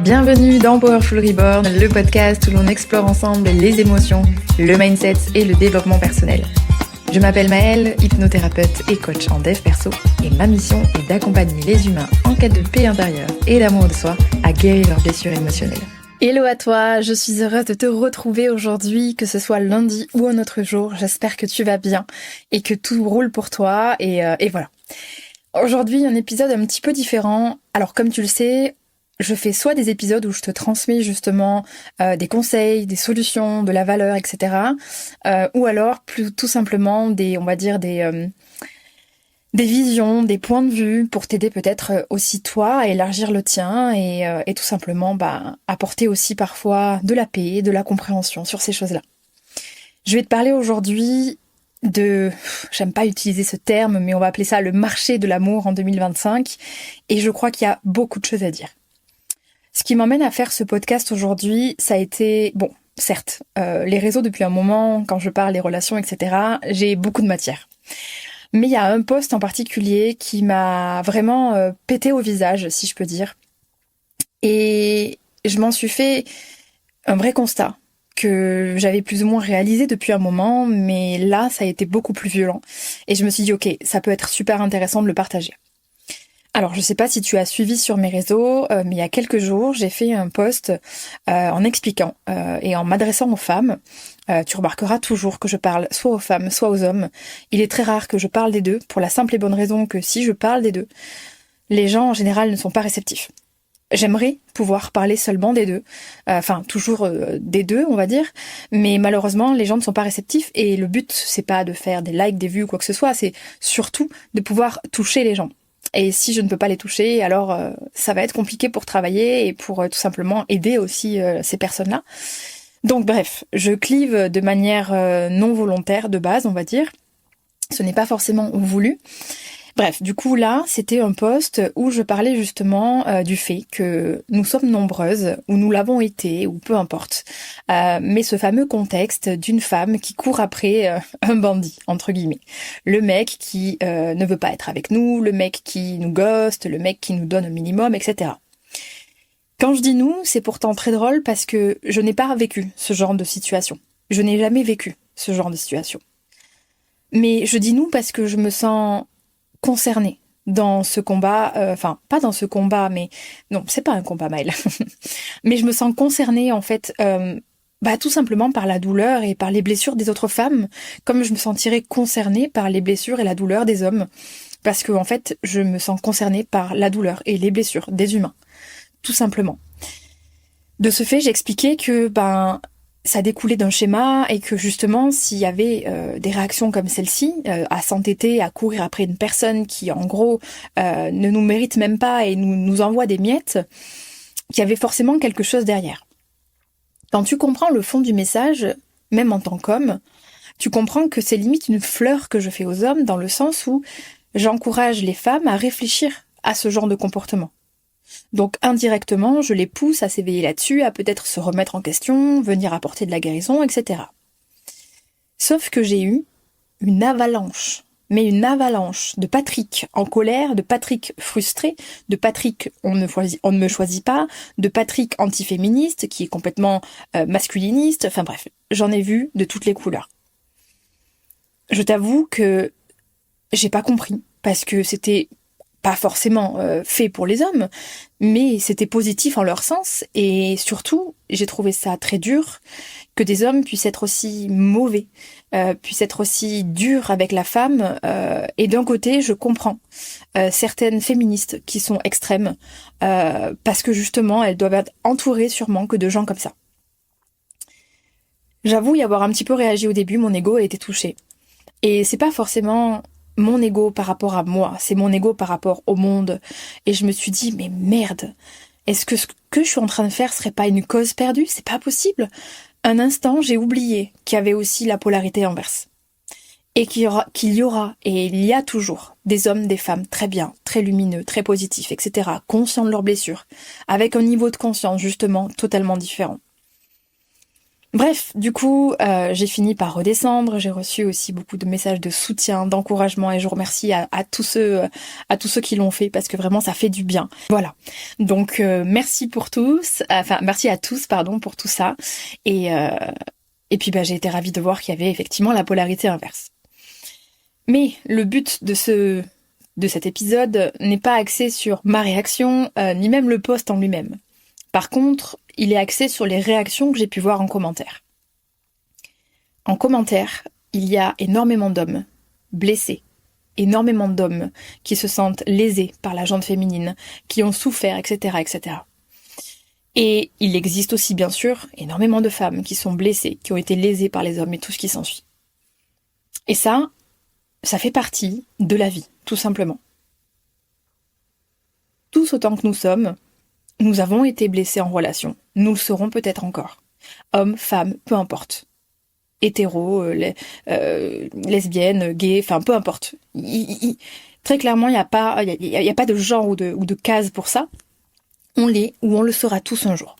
Bienvenue dans Powerful Reborn, le podcast où l'on explore ensemble les émotions, le mindset et le développement personnel. Je m'appelle Maëlle, hypnothérapeute et coach en dev perso, et ma mission est d'accompagner les humains en quête de paix intérieure et d'amour de soi à guérir leurs blessures émotionnelles. Hello à toi, je suis heureuse de te retrouver aujourd'hui, que ce soit lundi ou un autre jour. J'espère que tu vas bien et que tout roule pour toi et voilà. Aujourd'hui, un épisode un petit peu différent. Alors comme tu le sais, je fais soit des épisodes où je te transmets justement des conseils, des solutions, de la valeur, etc. Ou alors plus tout simplement des visions, des points de vue pour t'aider peut-être aussi toi à élargir le tien et tout simplement apporter aussi parfois de la paix, de la compréhension sur ces choses-là. Je vais te parler aujourd'hui j'aime pas utiliser ce terme, mais on va appeler ça le marché de l'amour en 2025, et je crois qu'il y a beaucoup de choses à dire. Ce qui m'emmène à faire ce podcast aujourd'hui, ça a été, certes, les réseaux depuis un moment, quand je parle des relations, etc., j'ai beaucoup de matière. Mais il y a un post en particulier qui m'a vraiment pété au visage, si je peux dire. Et je m'en suis fait un vrai constat que j'avais plus ou moins réalisé depuis un moment, mais là, ça a été beaucoup plus violent. Et je me suis dit, ok, ça peut être super intéressant de le partager. Alors, je sais pas si tu as suivi sur mes réseaux, mais il y a quelques jours, j'ai fait un post en expliquant et en m'adressant aux femmes. Tu remarqueras toujours que je parle soit aux femmes, soit aux hommes. Il est très rare que je parle des deux, pour la simple et bonne raison que si je parle des deux, les gens en général ne sont pas réceptifs. J'aimerais pouvoir parler seulement des deux, toujours des deux, on va dire, mais malheureusement, les gens ne sont pas réceptifs et le but, c'est pas de faire des likes, des vues ou quoi que ce soit, c'est surtout de pouvoir toucher les gens. Et si je ne peux pas les toucher, alors ça va être compliqué pour travailler et pour tout simplement aider aussi ces personnes-là. Donc bref, je clive de manière non volontaire de base, on va dire. Ce n'est pas forcément voulu. Bref, du coup là, c'était un post où je parlais justement du fait que nous sommes nombreuses, ou nous l'avons été, ou peu importe. Mais ce fameux contexte d'une femme qui court après un bandit, entre guillemets. Le mec qui ne veut pas être avec nous, le mec qui nous ghoste, le mec qui nous donne un minimum, etc. Quand je dis nous, c'est pourtant très drôle parce que je n'ai pas vécu ce genre de situation. Je n'ai jamais vécu ce genre de situation. Mais je dis nous parce que je me sens concernée dans ce combat, pas dans ce combat, mais non, c'est pas un combat, Maëlle. Mais je me sens concernée en fait, tout simplement par la douleur et par les blessures des autres femmes, comme je me sentirais concernée par les blessures et la douleur des hommes, parce que en fait, je me sens concernée par la douleur et les blessures des humains, tout simplement. De ce fait, j'expliquais que ça découlait d'un schéma et que justement, s'il y avait des réactions comme celle-ci, à s'entêter, à courir après une personne qui, en gros, ne nous mérite même pas et nous envoie des miettes, qu'il y avait forcément quelque chose derrière. Quand tu comprends le fond du message, même en tant qu'homme, tu comprends que c'est limite une fleur que je fais aux hommes dans le sens où j'encourage les femmes à réfléchir à ce genre de comportement. Donc indirectement, je les pousse à s'éveiller là-dessus, à peut-être se remettre en question, venir apporter de la guérison, etc. Sauf que j'ai eu une avalanche de Patrick en colère, de Patrick frustré, de Patrick on ne me choisit pas, de Patrick antiféministe qui est complètement masculiniste, enfin bref, j'en ai vu de toutes les couleurs. Je t'avoue que j'ai pas compris, parce que c'était pas forcément fait pour les hommes, mais c'était positif en leur sens, et surtout, j'ai trouvé ça très dur que des hommes puissent être aussi mauvais, puissent être aussi durs avec la femme, et d'un côté, je comprends certaines féministes qui sont extrêmes, parce que justement, elles doivent être entourées sûrement que de gens comme ça. J'avoue y avoir un petit peu réagi au début, mon ego a été touché. Et c'est pas forcément mon ego par rapport à moi, c'est mon ego par rapport au monde. Et je me suis dit, mais merde, est-ce que ce que je suis en train de faire serait pas une cause perdue ? C'est pas possible. Un instant, j'ai oublié qu'il y avait aussi la polarité inverse. Et qu'il y aura, et il y a toujours, des hommes, des femmes très bien, très lumineux, très positifs, etc., conscients de leurs blessures, avec un niveau de conscience justement totalement différent. Bref, du coup, j'ai fini par redescendre. J'ai reçu aussi beaucoup de messages de soutien, d'encouragement, et je vous remercie à tous ceux qui l'ont fait parce que vraiment ça fait du bien. Voilà. Donc merci pour tous, enfin merci à tous, pardon, pour tout ça. Et euh, et puis j'ai été ravie de voir qu'il y avait effectivement la polarité inverse. Mais le but de cet épisode n'est pas axé sur ma réaction, ni même le post en lui-même. Par contre, il est axé sur les réactions que j'ai pu voir en commentaire. En commentaire, il y a énormément d'hommes blessés, énormément d'hommes qui se sentent lésés par la jante féminine, qui ont souffert, etc., etc. Et il existe aussi, bien sûr, énormément de femmes qui sont blessées, qui ont été lésées par les hommes et tout ce qui s'ensuit. Et ça fait partie de la vie, tout simplement. Tous autant que nous sommes, nous avons été blessés en relation. Nous le serons peut-être encore. Hommes, femmes, peu importe. Hétéros, lesbiennes, gays, enfin peu importe. Très clairement, il n'y a pas, y a pas de genre ou de case pour ça. On l'est ou on le sera tous un jour.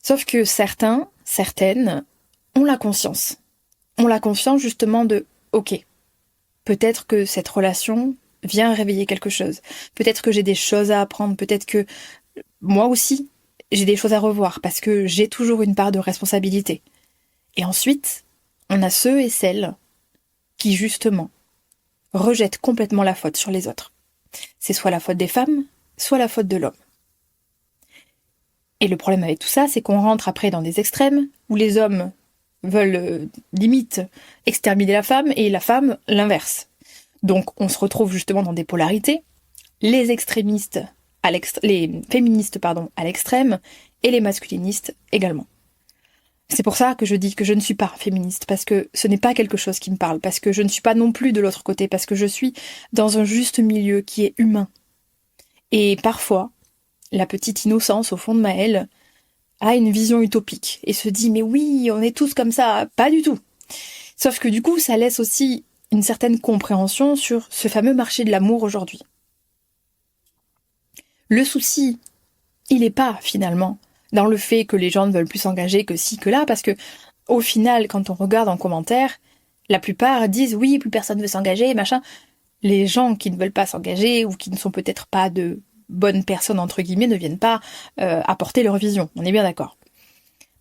Sauf que certains, certaines, ont la conscience. Ont la conscience justement de, ok, peut-être que cette relation vient réveiller quelque chose. Peut-être que j'ai des choses à apprendre. Peut-être que moi aussi, j'ai des choses à revoir parce que j'ai toujours une part de responsabilité. Et ensuite, on a ceux et celles qui, justement, rejettent complètement la faute sur les autres. C'est soit la faute des femmes, soit la faute de l'homme. Et le problème avec tout ça, c'est qu'on rentre après dans des extrêmes où les hommes veulent limite exterminer la femme et la femme l'inverse. Donc on se retrouve justement dans des polarités, les extrémistes les féministes à l'extrême et les masculinistes également. C'est pour ça que je dis que je ne suis pas féministe, parce que ce n'est pas quelque chose qui me parle, parce que je ne suis pas non plus de l'autre côté, parce que je suis dans un juste milieu qui est humain. Et parfois, la petite innocence au fond de Maëlle a une vision utopique et se dit mais oui, on est tous comme ça, pas du tout. Sauf que du coup, ça laisse aussi une certaine compréhension sur ce fameux marché de l'amour aujourd'hui. Le souci, il n'est pas finalement dans le fait que les gens ne veulent plus s'engager que ci, que là, parce que au final, quand on regarde en commentaire, la plupart disent oui, plus personne veut s'engager, machin. Les gens qui ne veulent pas s'engager ou qui ne sont peut-être pas de bonnes personnes entre guillemets ne viennent pas apporter leur vision. On est bien d'accord.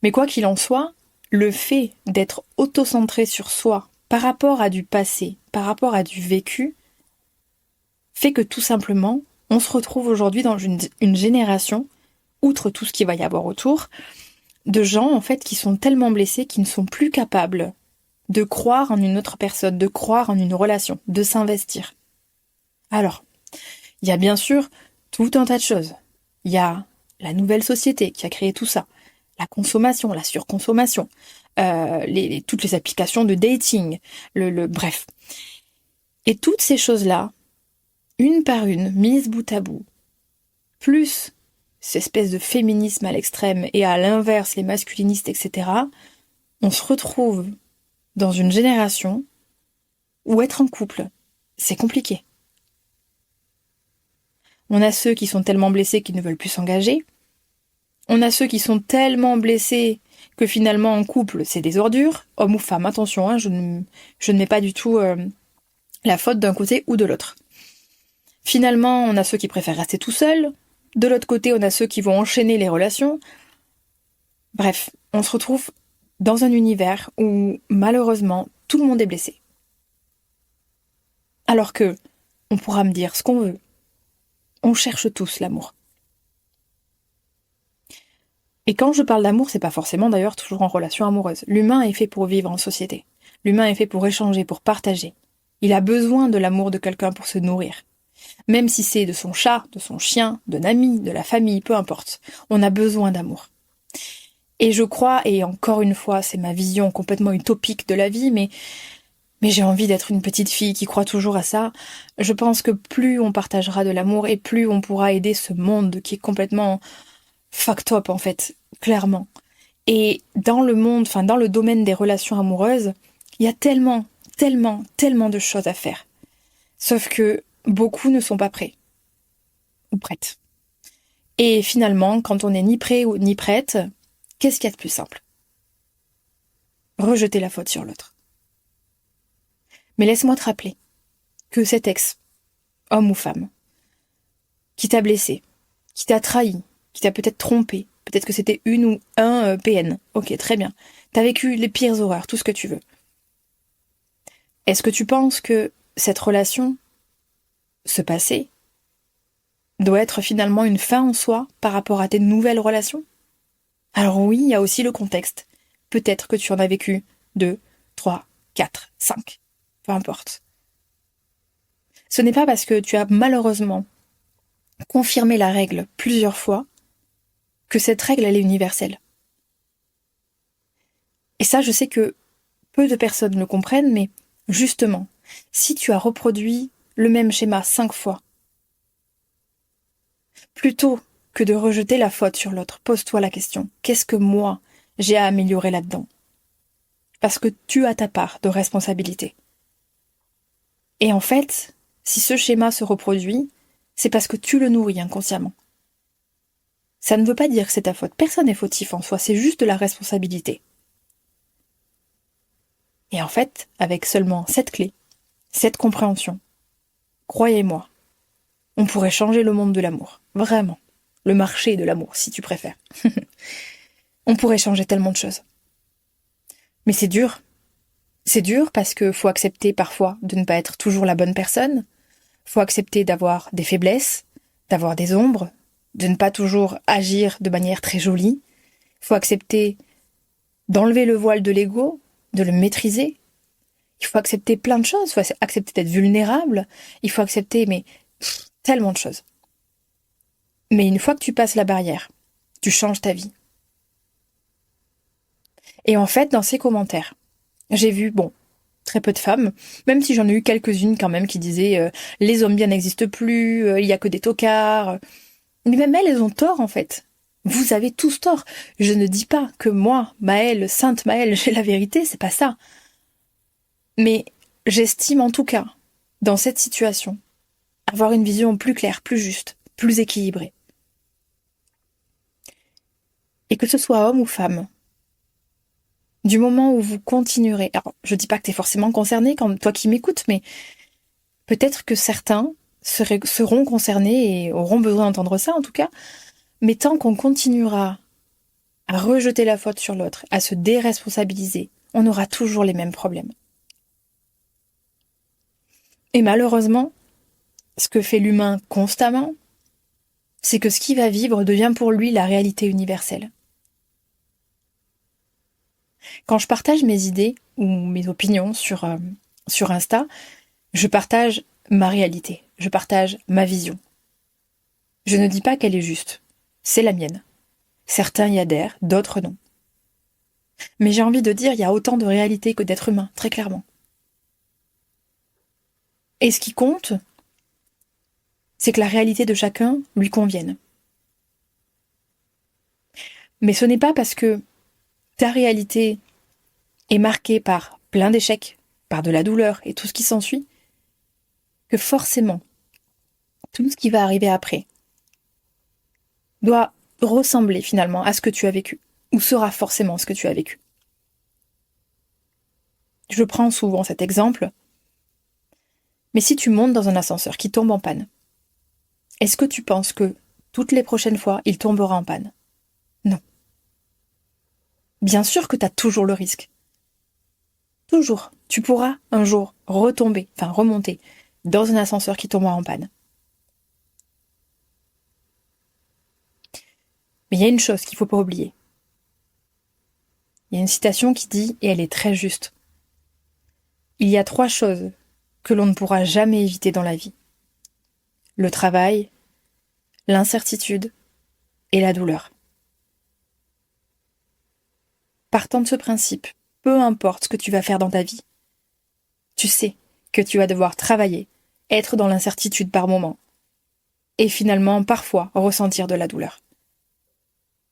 Mais quoi qu'il en soit, le fait d'être auto-centré sur soi par rapport à du passé, par rapport à du vécu, fait que tout simplement, on se retrouve aujourd'hui dans une génération, outre tout ce qu'il va y avoir autour, de gens en fait qui sont tellement blessés qu'ils ne sont plus capables de croire en une autre personne, de croire en une relation, de s'investir. Alors, il y a bien sûr tout un tas de choses. Il y a la nouvelle société qui a créé tout ça, la consommation, la surconsommation, toutes les applications de dating, bref. Et toutes ces choses-là, une par une, mises bout à bout, plus cette espèce de féminisme à l'extrême et à l'inverse, les masculinistes, etc., on se retrouve dans une génération où être en couple, c'est compliqué. On a ceux qui sont tellement blessés qu'ils ne veulent plus s'engager. On a ceux qui sont tellement blessés que finalement en couple, c'est des ordures. Homme ou femme, attention, hein, je ne mets pas du tout la faute d'un côté ou de l'autre. Finalement, on a ceux qui préfèrent rester tout seuls. De l'autre côté, on a ceux qui vont enchaîner les relations. Bref, on se retrouve dans un univers où, malheureusement, tout le monde est blessé. Alors que, on pourra me dire ce qu'on veut. On cherche tous l'amour. Et quand je parle d'amour, c'est pas forcément d'ailleurs toujours en relation amoureuse. L'humain est fait pour vivre en société. L'humain est fait pour échanger, pour partager. Il a besoin de l'amour de quelqu'un pour se nourrir. Même si c'est de son chat, de son chien, d'un ami, de la famille, peu importe. On a besoin d'amour. Et je crois, et encore une fois, c'est ma vision complètement utopique de la vie, mais j'ai envie d'être une petite fille qui croit toujours à ça. Je pense que plus on partagera de l'amour et plus on pourra aider ce monde qui est complètement fucked up en fait, clairement. Et dans le monde, dans le domaine des relations amoureuses, il y a tellement, tellement, tellement de choses à faire. Sauf que beaucoup ne sont pas prêts. Ou prêtes. Et finalement, quand on n'est ni prêt ni prête, qu'est-ce qu'il y a de plus simple ? rejeter la faute sur l'autre. Mais laisse-moi te rappeler que cet ex, homme ou femme, qui t'a blessé, qui t'a trahi, qui t'a peut-être trompé, peut-être que c'était une ou un PN, ok, très bien, t'as vécu les pires horreurs, tout ce que tu veux. Est-ce que tu penses que cette relation, ce passé, doit être finalement une fin en soi par rapport à tes nouvelles relations? Alors oui, il y a aussi le contexte. Peut-être que tu en as vécu 2, 3, 4, 5, peu importe. Ce n'est pas parce que tu as malheureusement confirmé la règle plusieurs fois que cette règle, elle est universelle. Et ça, je sais que peu de personnes le comprennent, mais justement, si tu as reproduit le même schéma 5 fois, plutôt que de rejeter la faute sur l'autre, pose-toi la question, qu'est-ce que moi, j'ai à améliorer là-dedans? Parce que tu as ta part de responsabilité. Et en fait, si ce schéma se reproduit, c'est parce que tu le nourris inconsciemment. Ça ne veut pas dire que c'est ta faute. Personne n'est fautif en soi, c'est juste de la responsabilité. Et en fait, avec seulement cette clé, cette compréhension, croyez-moi, on pourrait changer le monde de l'amour. Vraiment. Le marché de l'amour, si tu préfères. On pourrait changer tellement de choses. Mais c'est dur. C'est dur parce que faut accepter parfois de ne pas être toujours la bonne personne. Faut accepter d'avoir des faiblesses, d'avoir des ombres, de ne pas toujours agir de manière très jolie. Faut accepter d'enlever le voile de l'ego, de le maîtriser. Il faut accepter plein de choses. Il faut accepter d'être vulnérable. Il faut accepter, tellement de choses. Mais une fois que tu passes la barrière, tu changes ta vie. Et en fait, dans ces commentaires, j'ai vu, très peu de femmes, même si j'en ai eu quelques-unes quand même qui disaient les hommes bien n'existent plus, il y a que des tocards. Mais même elles ont tort en fait. Vous avez tous tort. Je ne dis pas que moi, Maëlle, Sainte Maëlle, j'ai la vérité, c'est pas ça. Mais j'estime en tout cas, dans cette situation, avoir une vision plus claire, plus juste, plus équilibrée. Et que ce soit homme ou femme, du moment où vous continuerez, alors je dis pas que t'es forcément concerné, quand toi qui m'écoutes, mais peut-être que certains seront concernés et auront besoin d'entendre ça en tout cas, mais tant qu'on continuera à rejeter la faute sur l'autre, à se déresponsabiliser, on aura toujours les mêmes problèmes. Et malheureusement, ce que fait l'humain constamment, c'est que ce qu'il va vivre devient pour lui la réalité universelle. Quand je partage mes idées ou mes opinions sur Insta, je partage ma réalité, je partage ma vision. Je ne dis pas qu'elle est juste, c'est la mienne. Certains y adhèrent, d'autres non. Mais j'ai envie de dire, il y a autant de réalité que d'êtres humains, très clairement. Et ce qui compte, c'est que la réalité de chacun lui convienne. Mais ce n'est pas parce que ta réalité est marquée par plein d'échecs, par de la douleur et tout ce qui s'ensuit, que forcément, tout ce qui va arriver après doit ressembler finalement à ce que tu as vécu, ou sera forcément ce que tu as vécu. Je prends souvent cet exemple, mais si tu montes dans un ascenseur qui tombe en panne, est-ce que tu penses que toutes les prochaines fois, il tombera en panne? Non. Bien sûr que tu as toujours le risque. Toujours. Tu pourras un jour remonter dans un ascenseur qui tombera en panne. Mais il y a une chose qu'il ne faut pas oublier. Il y a une citation qui dit, et elle est très juste, il y a 3 choses que l'on ne pourra jamais éviter dans la vie. Le travail, l'incertitude et la douleur. Partant de ce principe, peu importe ce que tu vas faire dans ta vie, tu sais que tu vas devoir travailler, être dans l'incertitude par moments, et finalement, parfois, ressentir de la douleur.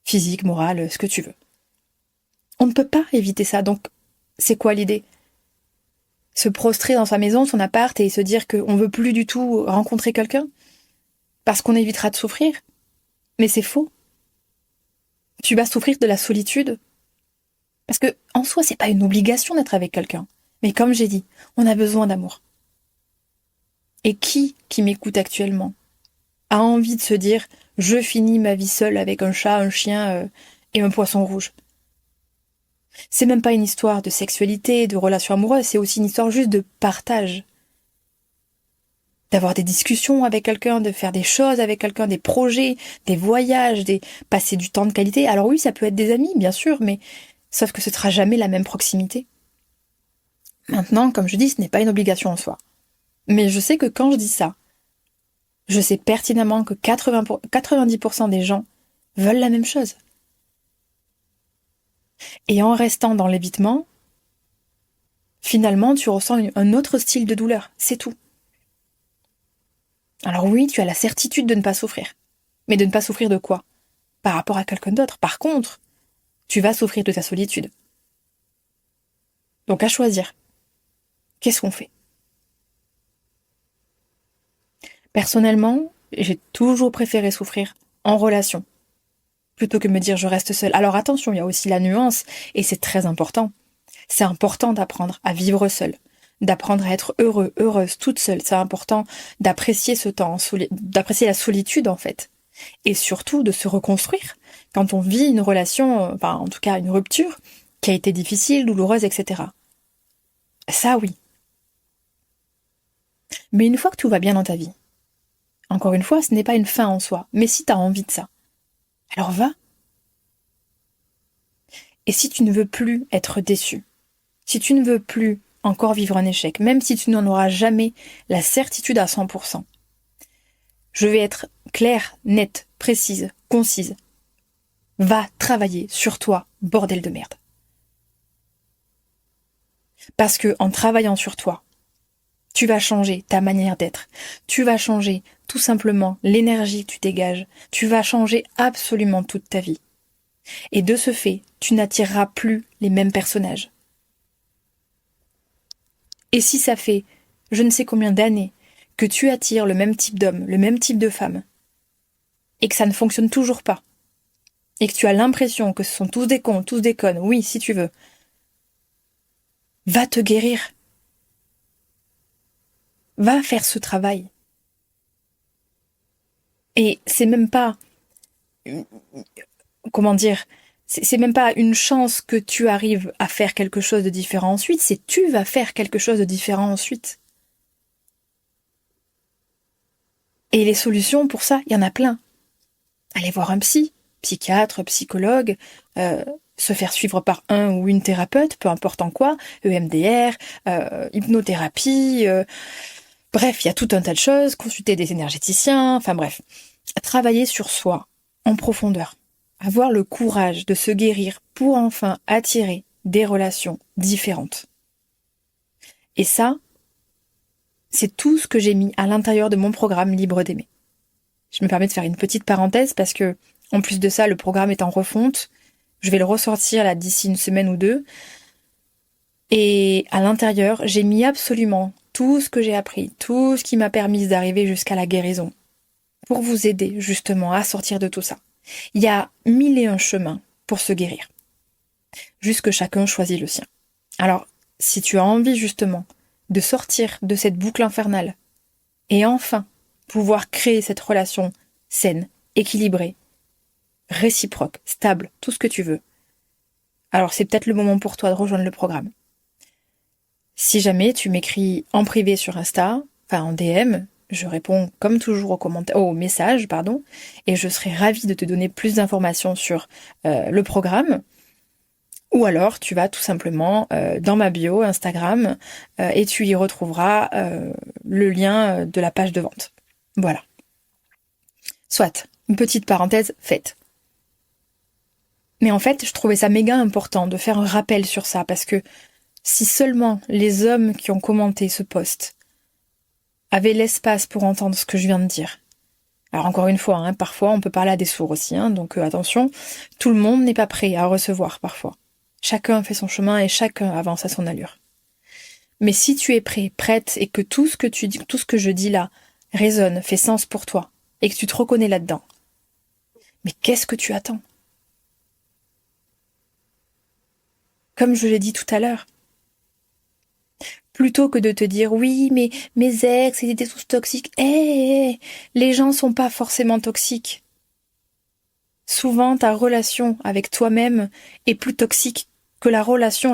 Physique, morale, ce que tu veux. On ne peut pas éviter ça, donc c'est quoi l'idée? Se prostrer dans sa maison, son appart, et se dire qu'on veut plus du tout rencontrer quelqu'un? Parce qu'on évitera de souffrir? Mais c'est faux. Tu vas souffrir de la solitude? Parce que, en soi, c'est pas une obligation d'être avec quelqu'un. Mais comme j'ai dit, on a besoin d'amour. Et qui m'écoute actuellement, a envie de se dire, je finis ma vie seule avec un chat, un chien et un poisson rouge. C'est même pas une histoire de sexualité, de relations amoureuses, c'est aussi une histoire juste de partage. D'avoir des discussions avec quelqu'un, de faire des choses avec quelqu'un, des projets, des voyages, passer du temps de qualité. Alors oui, ça peut être des amis, bien sûr, mais sauf que ce sera jamais la même proximité. Maintenant, comme je dis, ce n'est pas une obligation en soi. Mais je sais que quand je dis ça, je sais pertinemment que 90% des gens veulent la même chose. Et en restant dans l'évitement, finalement, tu ressens un autre style de douleur. C'est tout. Alors oui, tu as la certitude de ne pas souffrir. Mais de ne pas souffrir de quoi? Par rapport à quelqu'un d'autre. Par contre, tu vas souffrir de ta solitude. Donc à choisir. Qu'est-ce qu'on fait? Personnellement, j'ai toujours préféré souffrir en relation, plutôt que me dire je reste seule. Alors attention, il y a aussi la nuance, et c'est très important. C'est important d'apprendre à vivre seule, d'apprendre à être heureux, heureuse, toute seule. C'est important d'apprécier ce temps, d'apprécier la solitude en fait. Et surtout de se reconstruire quand on vit une relation, enfin en tout cas une rupture, qui a été difficile, douloureuse, etc. Ça oui. Mais une fois que tout va bien dans ta vie, encore une fois, ce n'est pas une fin en soi, mais si tu as envie de ça, alors va. Et si tu ne veux plus être déçu, si tu ne veux plus encore vivre un échec, même si tu n'en auras jamais la certitude à 100%, je vais être claire, nette, précise, concise. Va travailler sur toi, bordel de merde. Parce que en travaillant sur toi, tu vas changer ta manière d'être. Tu vas changer tout simplement l'énergie que tu dégages. Tu vas changer absolument toute ta vie. Et de ce fait, tu n'attireras plus les mêmes personnages. Et si ça fait je ne sais combien d'années que tu attires le même type d'homme, le même type de femme, et que ça ne fonctionne toujours pas, et que tu as l'impression que ce sont tous des cons, tous des connes, oui, si tu veux, va te guérir. Va faire ce travail. Et c'est même pas, comment dire, c'est même pas une chance que tu arrives à faire quelque chose de différent ensuite, c'est tu vas faire quelque chose de différent ensuite. Et les solutions pour ça, il y en a plein. Aller voir un psychiatre, psychologue, se faire suivre par un ou une thérapeute, peu importe en quoi, EMDR, hypnothérapie, bref, il y a tout un tas de choses, consulter des énergéticiens, enfin bref. Travailler sur soi, en profondeur. Avoir le courage de se guérir pour enfin attirer des relations différentes. Et ça, c'est tout ce que j'ai mis à l'intérieur de mon programme Libre d'aimer. Je me permets de faire une petite parenthèse parce que, en plus de ça, le programme est en refonte. Je vais le ressortir là d'ici une semaine ou deux. Et à l'intérieur, j'ai mis absolument tout ce que j'ai appris, tout ce qui m'a permis d'arriver jusqu'à la guérison, pour vous aider justement à sortir de tout ça. Il y a 1001 chemins pour se guérir. Juste que chacun choisit le sien. Alors, si tu as envie justement de sortir de cette boucle infernale et enfin pouvoir créer cette relation saine, équilibrée, réciproque, stable, tout ce que tu veux, alors c'est peut-être le moment pour toi de rejoindre le programme. Si jamais tu m'écris en privé sur Insta, enfin en DM, je réponds comme toujours aux messages, et je serai ravie de te donner plus d'informations sur le programme. Ou alors tu vas tout simplement dans ma bio Instagram et tu y retrouveras le lien de la page de vente. Voilà. Soit, une petite parenthèse faite. Mais en fait, je trouvais ça méga important de faire un rappel sur ça, parce que si seulement les hommes qui ont commenté ce post avaient l'espace pour entendre ce que je viens de dire. Alors encore une fois, parfois on peut parler à des sourds aussi, donc attention, tout le monde n'est pas prêt à recevoir parfois. Chacun fait son chemin et chacun avance à son allure. Mais si tu es prêt, prête, et que tout ce que je dis là résonne, fait sens pour toi, et que tu te reconnais là-dedans, mais qu'est-ce que tu attends? Comme je l'ai dit tout à l'heure. Plutôt que de te dire oui, mais mes ex, ils étaient tous toxiques. Les gens sont pas forcément toxiques. Souvent, ta relation avec toi-même est plus toxique que la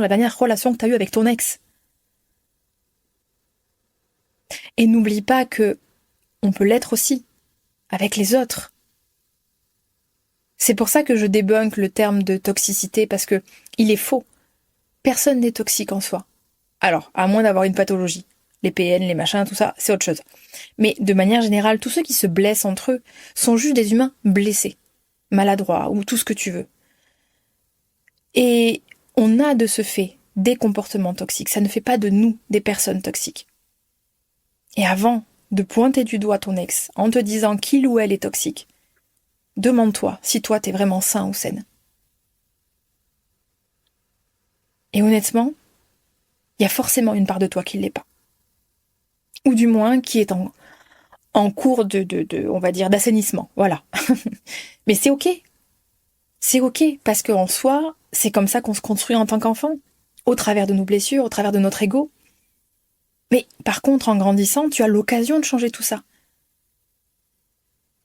dernière relation que tu as eue avec ton ex. Et n'oublie pas que on peut l'être aussi avec les autres. C'est pour ça que je débunk le terme de toxicité parce que il est faux. Personne n'est toxique en soi. Alors, à moins d'avoir une pathologie. Les PN, les machins, tout ça, c'est autre chose. Mais de manière générale, tous ceux qui se blessent entre eux sont juste des humains blessés, maladroits ou tout ce que tu veux. Et on a de ce fait des comportements toxiques. Ça ne fait pas de nous des personnes toxiques. Et avant de pointer du doigt ton ex en te disant qu'il ou elle est toxique, demande-toi si toi t'es vraiment sain ou saine. Et honnêtement, il y a forcément une part de toi qui ne l'est pas. Ou du moins qui est en cours on va dire, d'assainissement. Voilà. Mais c'est ok. C'est ok, parce qu'en soi, c'est comme ça qu'on se construit en tant qu'enfant. Au travers de nos blessures, au travers de notre ego. Mais par contre, en grandissant, tu as l'occasion de changer tout ça.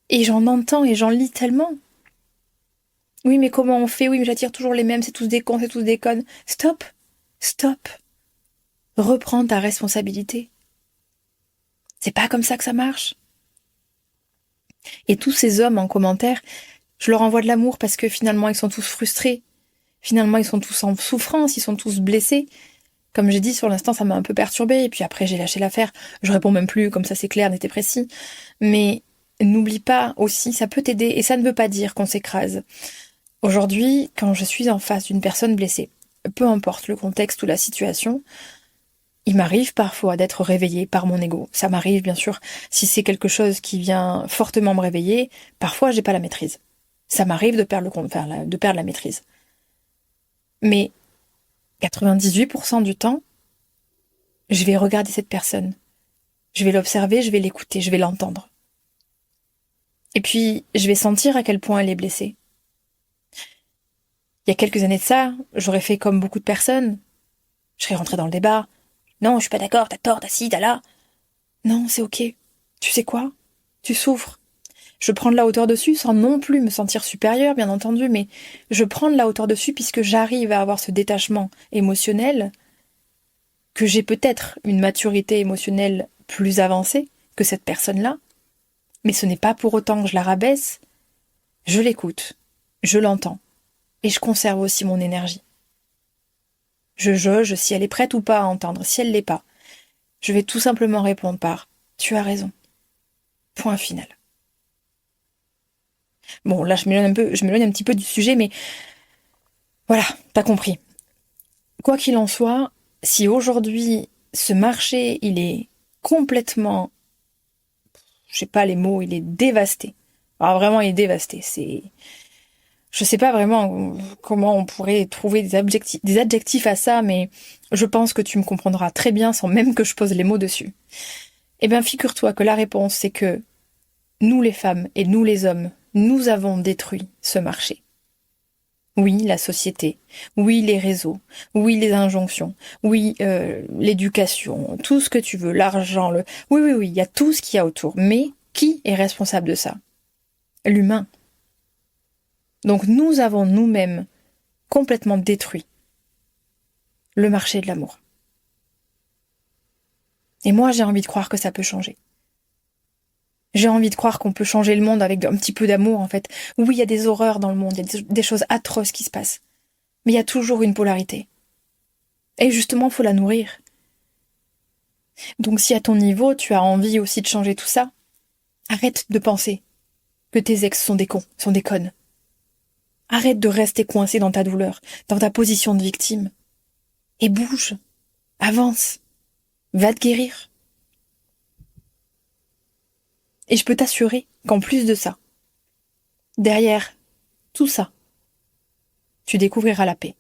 Et j'en entends et j'en lis tellement. Oui, mais comment on fait? Oui, mais j'attire toujours les mêmes, c'est tous des cons, c'est tous des connes. Stop. Stop. Reprends ta responsabilité. C'est pas comme ça que ça marche. Et tous ces hommes en commentaire, je leur envoie de l'amour parce que finalement ils sont tous frustrés. Finalement ils sont tous en souffrance, ils sont tous blessés. Comme j'ai dit, sur l'instant ça m'a un peu perturbée, et puis après j'ai lâché l'affaire. Je réponds même plus, comme ça c'est clair, net et précis. Mais n'oublie pas aussi, ça peut t'aider, et ça ne veut pas dire qu'on s'écrase. Aujourd'hui, quand je suis en face d'une personne blessée, peu importe le contexte ou la situation, il m'arrive parfois d'être réveillée par mon ego. Ça m'arrive, bien sûr, si c'est quelque chose qui vient fortement me réveiller, parfois j'ai pas la maîtrise. Ça m'arrive de perdre de perdre la maîtrise. Mais 98% du temps, je vais regarder cette personne. Je vais l'observer, je vais l'écouter, je vais l'entendre. Et puis, je vais sentir à quel point elle est blessée. Il y a quelques années de ça, j'aurais fait comme beaucoup de personnes. Je serais rentrée dans le débat. Non, je suis pas d'accord, t'as tort, t'as ci, t'as là. Non, c'est ok. Tu sais quoi? Tu souffres. Je prends de la hauteur dessus sans non plus me sentir supérieure, bien entendu, mais je prends de la hauteur dessus puisque j'arrive à avoir ce détachement émotionnel, que j'ai peut-être une maturité émotionnelle plus avancée que cette personne-là, mais ce n'est pas pour autant que je la rabaisse. Je l'écoute, je l'entends, et je conserve aussi mon énergie. Je jauge si elle est prête ou pas à entendre. Si elle l'est pas, je vais tout simplement répondre par « Tu as raison ». Point final. Bon, là, je m'éloigne un petit peu du sujet, mais voilà, t'as compris. Quoi qu'il en soit, si aujourd'hui, ce marché, il est complètement, je sais pas les mots, il est dévasté. Alors vraiment, il est dévasté. Je sais pas vraiment comment on pourrait trouver des adjectifs à ça, mais je pense que tu me comprendras très bien sans même que je pose les mots dessus. Eh bien, figure-toi que la réponse, c'est que nous les femmes et nous les hommes, nous avons détruit ce marché. Oui, la société, oui, les réseaux, oui, les injonctions, oui, l'éducation, tout ce que tu veux, l'argent, Oui, oui, oui, il y a tout ce qu'il y a autour. Mais qui est responsable de ça? L'humain. Donc nous avons nous-mêmes complètement détruit le marché de l'amour. Et moi, j'ai envie de croire que ça peut changer. J'ai envie de croire qu'on peut changer le monde avec un petit peu d'amour, en fait. Oui, il y a des horreurs dans le monde, il y a des choses atroces qui se passent. Mais il y a toujours une polarité. Et justement, faut la nourrir. Donc si à ton niveau, tu as envie aussi de changer tout ça, arrête de penser que tes ex sont des cons, sont des connes. Arrête de rester coincé dans ta douleur, dans ta position de victime. Et bouge, avance, va te guérir. Et je peux t'assurer qu'en plus de ça, derrière tout ça, tu découvriras la paix.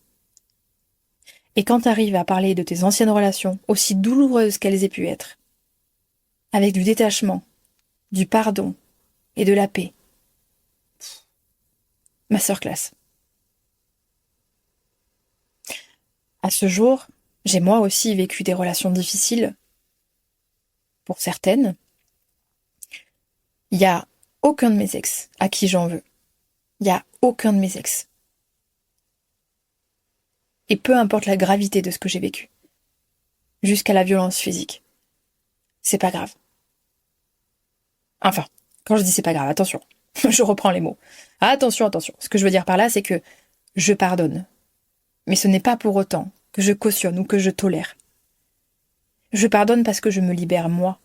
Et quand tu arrives à parler de tes anciennes relations, aussi douloureuses qu'elles aient pu être, avec du détachement, du pardon et de la paix, masterclass. À ce jour, j'ai moi aussi vécu des relations difficiles, pour certaines. Il y a aucun de mes ex à qui j'en veux. Il y a aucun de mes ex. Et peu importe la gravité de ce que j'ai vécu, jusqu'à la violence physique, c'est pas grave. Enfin, quand je dis c'est pas grave, attention, je reprends les mots. Attention, attention. Ce que je veux dire par là, c'est que je pardonne. Mais ce n'est pas pour autant que je cautionne ou que je tolère. Je pardonne parce que je me libère moi.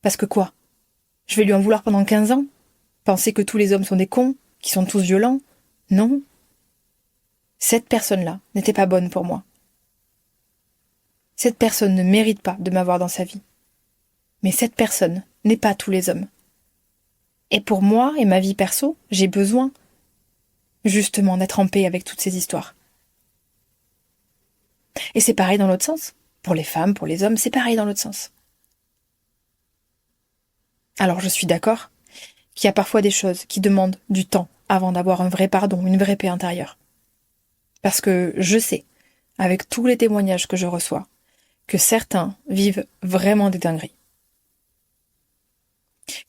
Parce que quoi? Je vais lui en vouloir pendant 15 ans? Penser que tous les hommes sont des cons? Qu'ils sont tous violents? Non. Cette personne-là n'était pas bonne pour moi. Cette personne ne mérite pas de m'avoir dans sa vie. Mais cette personne n'est pas tous les hommes. Et pour moi et ma vie perso, j'ai besoin, justement, d'être en paix avec toutes ces histoires. Et c'est pareil dans l'autre sens. Pour les femmes, pour les hommes, c'est pareil dans l'autre sens. Alors je suis d'accord qu'il y a parfois des choses qui demandent du temps avant d'avoir un vrai pardon, une vraie paix intérieure. Parce que je sais, avec tous les témoignages que je reçois, que certains vivent vraiment des dingueries.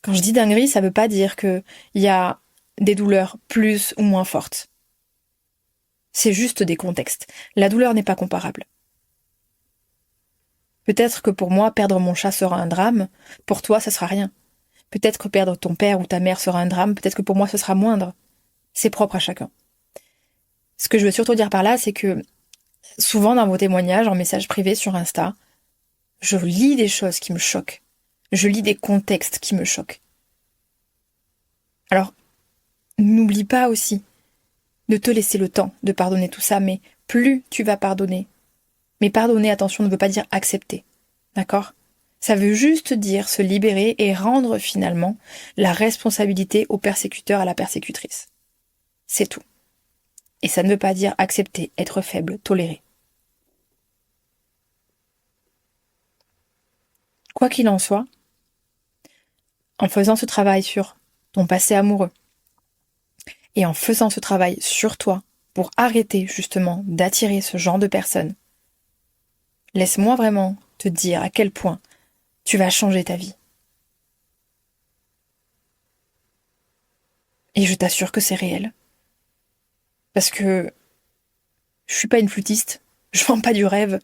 Quand je dis dinguerie, ça veut pas dire qu'il y a des douleurs plus ou moins fortes. C'est juste des contextes. La douleur n'est pas comparable. Peut-être que pour moi, perdre mon chat sera un drame, pour toi, ça sera rien. Peut-être que perdre ton père ou ta mère sera un drame, peut-être que pour moi, ce sera moindre. C'est propre à chacun. Ce que je veux surtout dire par là, c'est que souvent dans vos témoignages, en message privé sur Insta, je lis des choses qui me choquent. Je lis des contextes qui me choquent. Alors, n'oublie pas aussi de te laisser le temps de pardonner tout ça, mais plus tu vas pardonner. Mais pardonner, attention, ne veut pas dire accepter. D'accord? Ça veut juste dire se libérer et rendre finalement la responsabilité au persécuteur, à la persécutrice. C'est tout. Et ça ne veut pas dire accepter, être faible, tolérer. Quoi qu'il en soit, en faisant ce travail sur ton passé amoureux et en faisant ce travail sur toi pour arrêter justement d'attirer ce genre de personnes, laisse-moi vraiment te dire à quel point tu vas changer ta vie. Et je t'assure que c'est réel. Parce que je suis pas une flûtiste, je vends pas du rêve,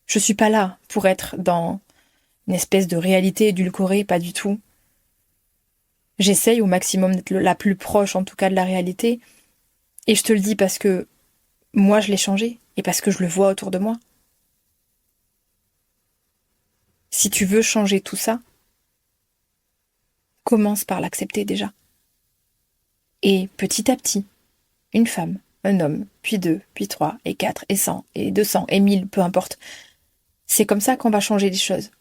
je suis pas là pour être dans une espèce de réalité édulcorée, pas du tout. J'essaye au maximum d'être la plus proche en tout cas de la réalité, et je te le dis parce que moi je l'ai changé, et parce que je le vois autour de moi. Si tu veux changer tout ça, commence par l'accepter déjà. Et petit à petit, une femme, un homme, puis 2, puis 3, et 4, et 100, et 200, et 1000, peu importe. C'est comme ça qu'on va changer les choses.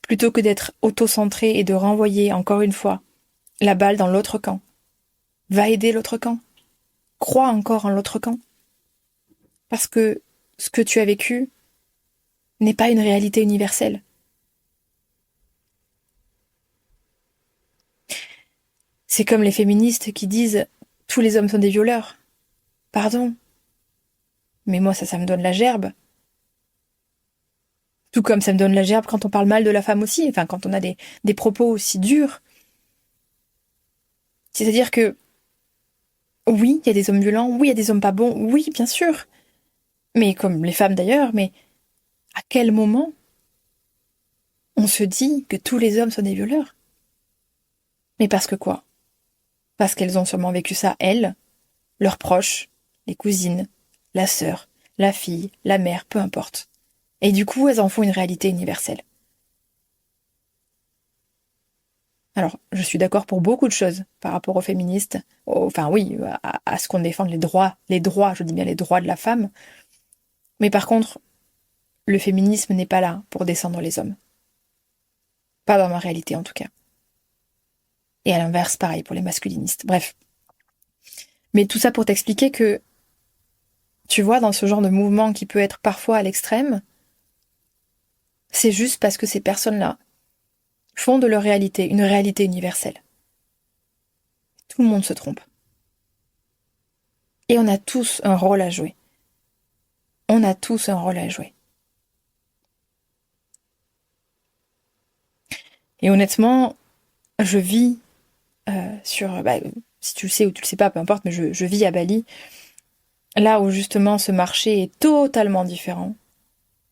Plutôt que d'être auto-centré et de renvoyer, encore une fois, la balle dans l'autre camp. Va aider l'autre camp. Crois encore en l'autre camp. Parce que ce que tu as vécu n'est pas une réalité universelle. C'est comme les féministes qui disent « tous les hommes sont des violeurs ». Pardon. Mais moi, ça me donne la gerbe. Tout comme ça me donne la gerbe quand on parle mal de la femme aussi, enfin quand on a des propos aussi durs. C'est-à-dire que, oui, il y a des hommes violents, oui, il y a des hommes pas bons, oui, bien sûr. Mais comme les femmes d'ailleurs, mais à quel moment on se dit que tous les hommes sont des violeurs? Mais parce que quoi? Parce qu'elles ont sûrement vécu ça, elles, leurs proches, les cousines, la sœur, la fille, la mère, peu importe. Et du coup, elles en font une réalité universelle. Alors, je suis d'accord pour beaucoup de choses par rapport aux féministes, enfin oui, à ce qu'on défende les droits, je dis bien les droits de la femme. Mais par contre, le féminisme n'est pas là pour descendre les hommes. Pas dans ma réalité en tout cas. Et à l'inverse, pareil pour les masculinistes. Bref. Mais tout ça pour t'expliquer que, tu vois, dans ce genre de mouvement qui peut être parfois à l'extrême, c'est juste parce que ces personnes-là font de leur réalité une réalité universelle. Tout le monde se trompe. Et on a tous un rôle à jouer. On a tous un rôle à jouer. Et honnêtement, je vis si tu le sais ou tu le sais pas, peu importe, mais je vis à Bali, là où justement ce marché est totalement différent.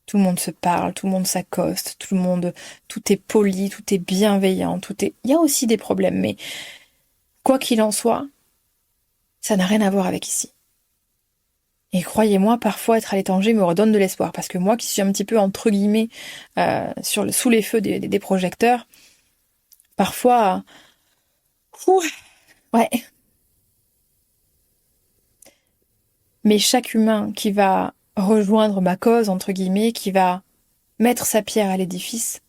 Tout le monde se parle, tout le monde s'accoste, tout est poli, tout est bienveillant, il y a aussi des problèmes, mais quoi qu'il en soit, ça n'a rien à voir avec ici. Et croyez-moi, parfois être à l'étranger me redonne de l'espoir, parce que moi qui suis un petit peu entre guillemets sous les feux des projecteurs, parfois, ouais. Mais chaque humain qui va rejoindre ma cause, entre guillemets, qui va mettre sa pierre à l'édifice,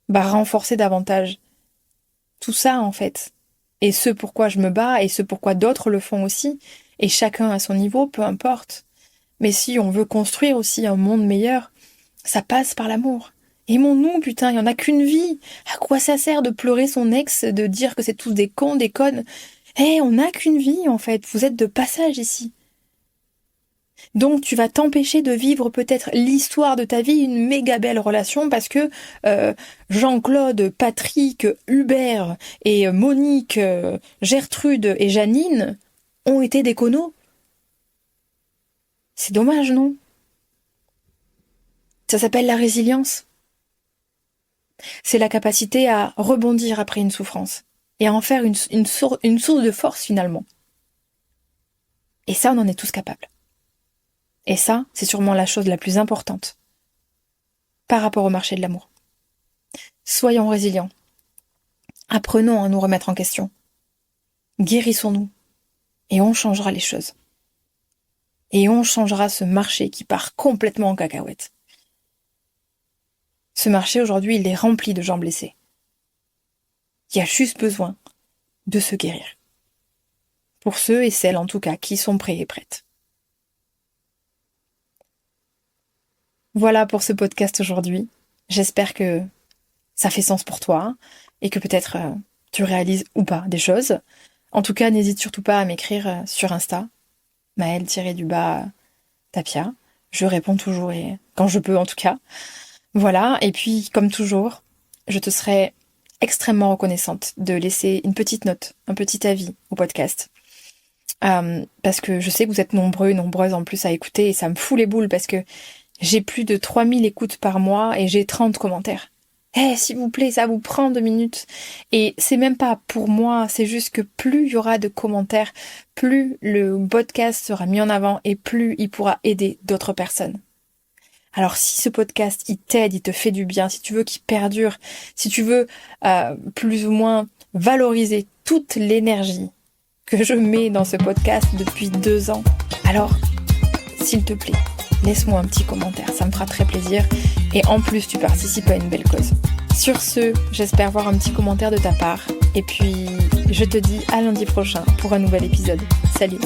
va renforcer davantage tout ça, en fait. Et ce pourquoi je me bats, et ce pourquoi d'autres le font aussi, et chacun à son niveau, peu importe. Mais si on veut construire aussi un monde meilleur, ça passe par l'amour. Aimons-nous, putain, il n'y en a qu'une vie. À quoi ça sert de pleurer son ex, de dire que c'est tous des cons, des connes? On n'a qu'une vie, en fait. Vous êtes de passage ici. Donc tu vas t'empêcher de vivre peut-être l'histoire de ta vie, une méga belle relation, parce que Jean-Claude, Patrick, Hubert et Monique, Gertrude et Janine ont été des connos. C'est dommage, non? Ça s'appelle la résilience. C'est la capacité à rebondir après une souffrance et à en faire une source de force finalement. Et ça, on en est tous capables. Et ça, c'est sûrement la chose la plus importante par rapport au marché de l'amour. Soyons résilients. Apprenons à nous remettre en question. Guérissons-nous. Et on changera les choses. Et on changera ce marché qui part complètement en cacahuète. Ce marché, aujourd'hui, il est rempli de gens blessés. Il y a juste besoin de se guérir. Pour ceux et celles, en tout cas, qui sont prêts et prêtes. Voilà pour ce podcast aujourd'hui. J'espère que ça fait sens pour toi et que peut-être tu réalises ou pas des choses. En tout cas, n'hésite surtout pas à m'écrire sur Insta, Maëlle-Tapia. Je réponds toujours et quand je peux en tout cas. Voilà, et puis comme toujours, je te serai extrêmement reconnaissante de laisser une petite note, un petit avis au podcast. Parce que je sais que vous êtes nombreux et nombreuses en plus à écouter et ça me fout les boules parce que j'ai plus de 3000 écoutes par mois et j'ai 30 commentaires. S'il vous plaît, ça vous prend 2 minutes. Et c'est même pas pour moi, c'est juste que plus il y aura de commentaires, plus le podcast sera mis en avant et plus il pourra aider d'autres personnes. Alors si ce podcast, il t'aide, il te fait du bien, si tu veux qu'il perdure, si tu veux plus ou moins valoriser toute l'énergie que je mets dans ce podcast depuis 2 ans, alors s'il te plaît, laisse-moi un petit commentaire, ça me fera très plaisir. Et en plus, tu participes à une belle cause. Sur ce, j'espère voir un petit commentaire de ta part. Et puis, je te dis à lundi prochain pour un nouvel épisode. Salut!